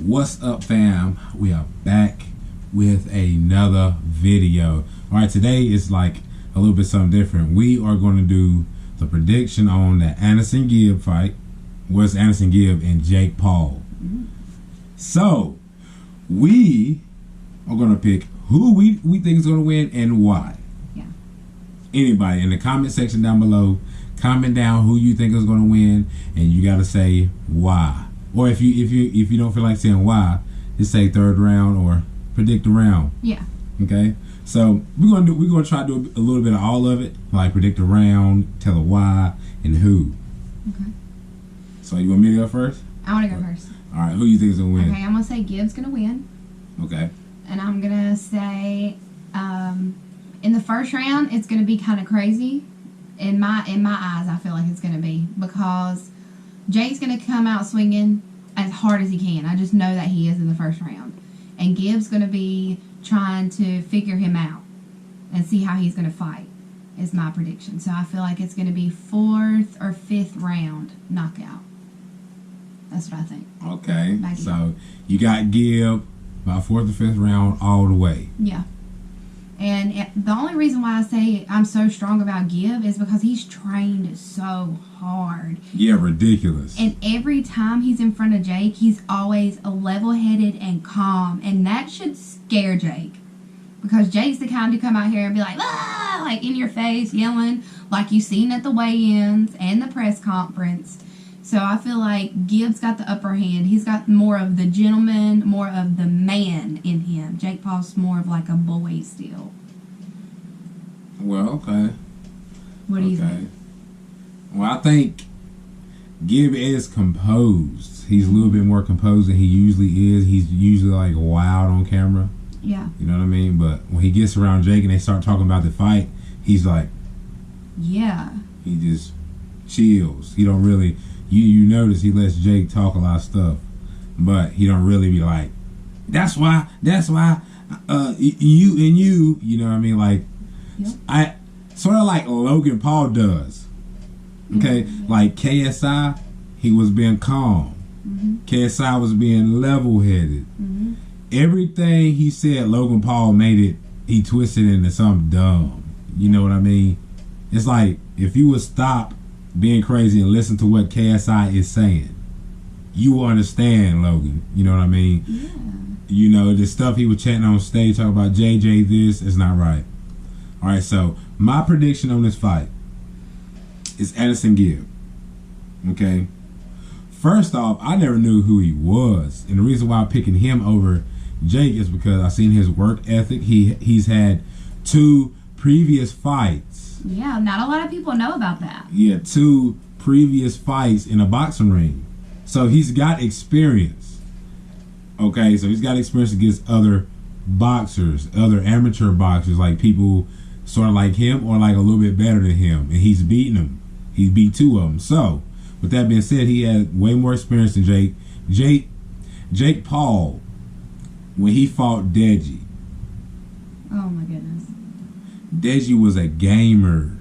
What's up, fam? We are back with another video. Alright, today is like a little bit something different. We are going to do the prediction on the Aneson Gib fight. What's Aneson Gib and Jake Paul? So we are going to pick who we think is going to win and why. Yeah. Anybody in the comment section down below, comment down who you think is going to win, and you got to say why. Or if you don't feel like saying why, just say third round or predict the round. Yeah. Okay. So we're gonna try to do a little bit of all of it, like predict the round, tell the why, and who. Okay. So you want me to go first? I want to go first. All right. Who you think is gonna win? Okay, I'm gonna say Gib's gonna win, Okay. and I'm gonna say in the first round it's gonna be kind of crazy. In my eyes, I feel like it's gonna be because Jake's gonna come out swinging as hard as he can. I just know that he is in the first round, and Gib's gonna be trying to figure him out and see how he's gonna fight. Is my prediction. So I feel like it's gonna be 4th or 5th round knockout. That's what I think. Okay. Maybe. So you got Gib by 4th or 5th round all the way. Yeah. And the only reason why I say I'm so strong about Gib is because he's trained so hard. Yeah, ridiculous. And every time he's in front of Jake, he's always level-headed and calm. And that should scare Jake. Because Jake's the kind to come out here and be like, ah, like in your face, yelling, like you've seen at the weigh-ins and the press conference. So I feel like Gib's got the upper hand. He's got more of the gentleman, more of the man in him. Jake Paul's more of like a boy still. Well, okay. What do you think? Well, I think Gib is composed. He's a little bit more composed than he usually is. He's usually like wild on camera. Yeah. You know what I mean? But when he gets around Jake and they start talking about the fight, he's like, yeah. He just chills. He don't really. You notice he lets Jake talk a lot of stuff, but he don't really be like, that's why, you know what I mean? Like, Yep. I sort of like Logan Paul does. Okay, like KSI, he was being calm. KSI was being level-headed. Everything he said, Logan Paul he twisted into something dumb. You know what I mean? It's like if you would stop being crazy and listen to what KSI is saying, you will understand Logan. You know what I mean? Yeah. You know, the stuff he was chanting on stage, talking about JJ this, is not right. Alright, so my prediction on this fight is Aneson Gib. Okay? First off, I never knew who he was. And the reason why I'm picking him over Jake is because I've seen his work ethic. He's had 2 previous fights. Yeah, not a lot of people know about that. Yeah, 2 previous fights in a boxing ring. So he's got experience. Okay, so he's got experience against other boxers, other amateur boxers, like people sort of like him or like a little bit better than him. And he's beaten them. He beat 2 of them. So, with that being said, he had way more experience than Jake. Jake Paul, when he fought Deji. Oh my goodness. Deji was a gamer.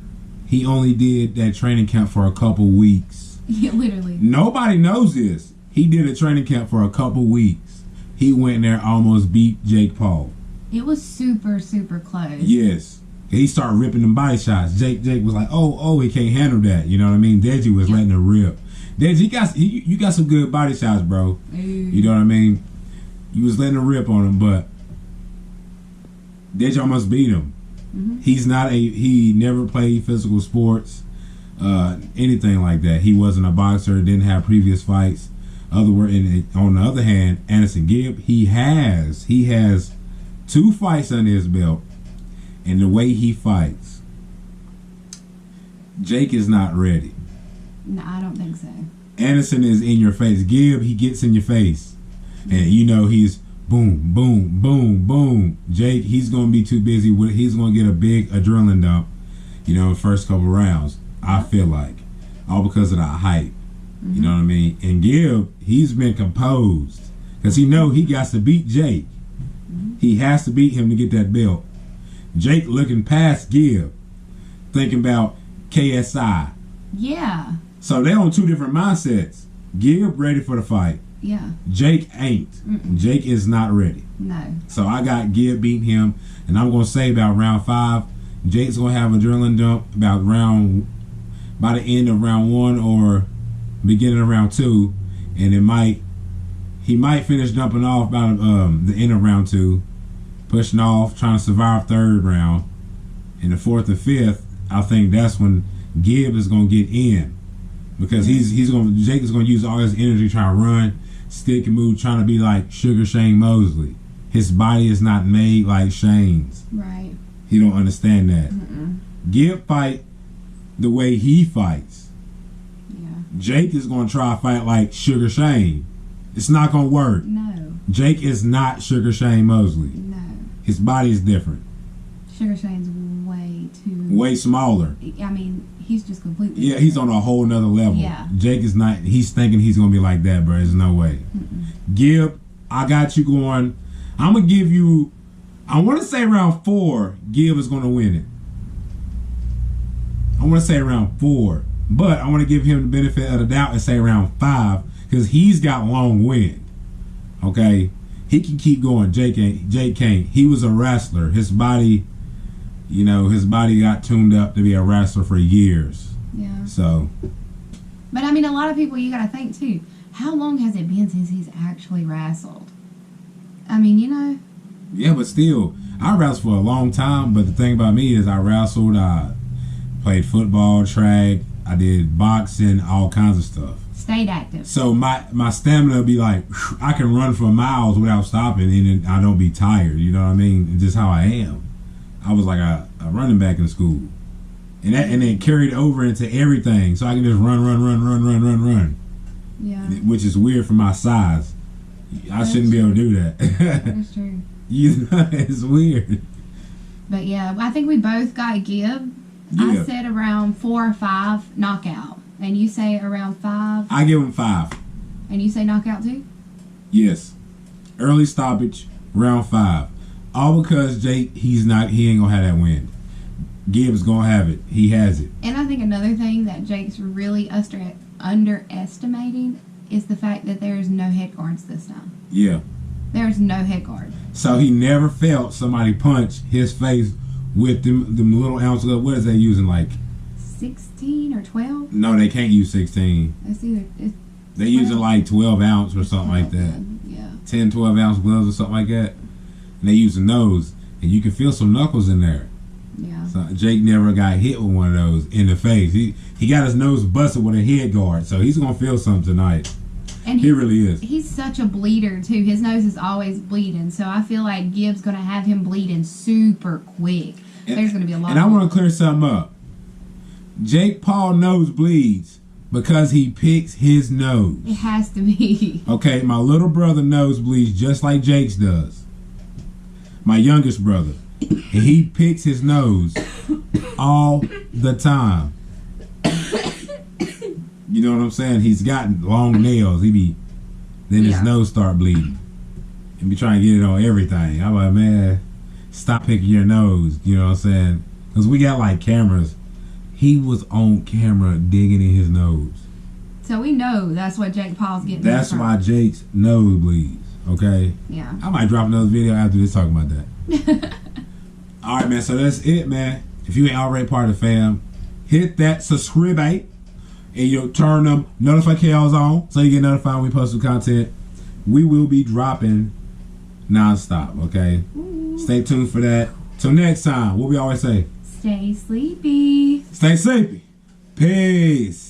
He only did that training camp for a couple weeks. Yeah, literally. Nobody knows this. He did a training camp for a couple weeks. He went there, almost beat Jake Paul. It was super, super close. Yes. He started ripping them body shots. Jake was like, oh, he can't handle that. You know what I mean? Deji was letting it rip. Deji, you got some good body shots, bro. You know what I mean? You was letting it rip on him, but Deji almost beat him. He never played physical sports, anything like that. He wasn't a boxer, didn't have previous fights. On the other hand, Aneson Gib, he has 2 fights under his belt. And the way he fights, Jake is not ready. No, I don't think so. Aneson is in your face. Gib, he gets in your face. And you know he's boom, boom, boom, boom. Jake, he's going to be too busy. He's going to get a big adrenaline dump, you know, first couple rounds, I feel like. All because of the hype. You know what I mean? And Gib, he's been composed. Because he know he got to beat Jake. He has to beat him to get that belt. Jake looking past Gib, thinking about KSI. Yeah. So they're on 2 different mindsets. Gib ready for the fight. Yeah. Jake ain't. Jake is not ready. No. So I got Gib beating him, and I'm gonna say about round 5, Jake's gonna have adrenaline dump by the end of round 1 or beginning of round 2, and he might finish dumping off about the end of round 2, pushing off, trying to survive 3rd round. In the 4th and 5th, I think that's when Gib is gonna get in, because Jake is gonna use all his energy trying to run, stick and move, trying to be like Sugar Shane Mosley. His body is not made like Shane's. Right. He don't understand that. Gib fight the way he fights. Yeah. Jake is gonna try to fight like Sugar Shane. It's not gonna work. No. Jake is not Sugar Shane Mosley. No. His body is different. Sugar Shane's Way smaller. I mean, he's just completely. Yeah, he's on a whole nother level. Yeah. Jake is not. He's thinking he's gonna be like that, bro. There's no way. Gib, I got you going. I'm gonna give you. I want to say round 4, Gib is gonna win it. I want to say round 4, but I want to give him the benefit of the doubt and say round 5, because he's got long wind. Okay, he can keep going. Jake can't. He was a wrestler. His body. His body got tuned up to be a wrestler for years. Yeah. So. But I mean, a lot of people, you got to think too. How long has it been since he's actually wrestled? I mean, Yeah, but still, I wrestled for a long time. But the thing about me is, I wrestled. I played football, track. I did boxing, all kinds of stuff. Stayed active. So my stamina would be like, I can run for miles without stopping, and I don't be tired. You know what I mean? It's just how I am. I was like a running back in school, and then carried over into everything, so I can just run. Yeah. Which is weird for my size. I shouldn't be able to do that. That's true. It's weird. But yeah, I think we both got Gib. I said around 4 or 5 knockout, and you say around 5. I give him 5. And you say knockout too? Yes. Early stoppage, round 5. All because Jake, he ain't gonna have that win. Gibbs gonna have it. He has it. And I think another thing that Jake's really underestimating is the fact that there's no head guards this time. Yeah. There's no head guard. So he never felt somebody punch his face with them little ounces of, what is they using, like 16 or 12? No, they can't use 16. They using like 12 ounce or something like that. Yeah. 10, 12 ounce gloves or something like that. And they using those, and you can feel some knuckles in there. Yeah. So Jake never got hit with one of those in the face. He got his nose busted with a head guard, so he's gonna feel something tonight. And he really is. He's such a bleeder too. His nose is always bleeding, so I feel like Gibbs gonna have him bleeding super quick. There's gonna be a lot. And I want to clear something up. Jake Paul nose bleeds because he picks his nose. It has to be. Okay, my little brother nose bleeds just like Jake's does. My youngest brother, and he picks his nose all the time. You know what I'm saying? He's got long nails. Then his nose start bleeding, and be trying to get it on everything. I'm like, man, stop picking your nose. You know what I'm saying? Because we got like cameras. He was on camera digging in his nose. So we know that's what Jake Paul's getting. That's why Jake's nose bleeds. Okay? Yeah. I might drop another video after this talking about that. Alright, man. So that's it, man. If you ain't already part of the fam, hit that subscribe and you'll turn them notifications on so you get notified when we post some content. We will be dropping non-stop, okay? Ooh. Stay tuned for that. Till next time, what we always say. Stay sleepy. Stay sleepy. Peace.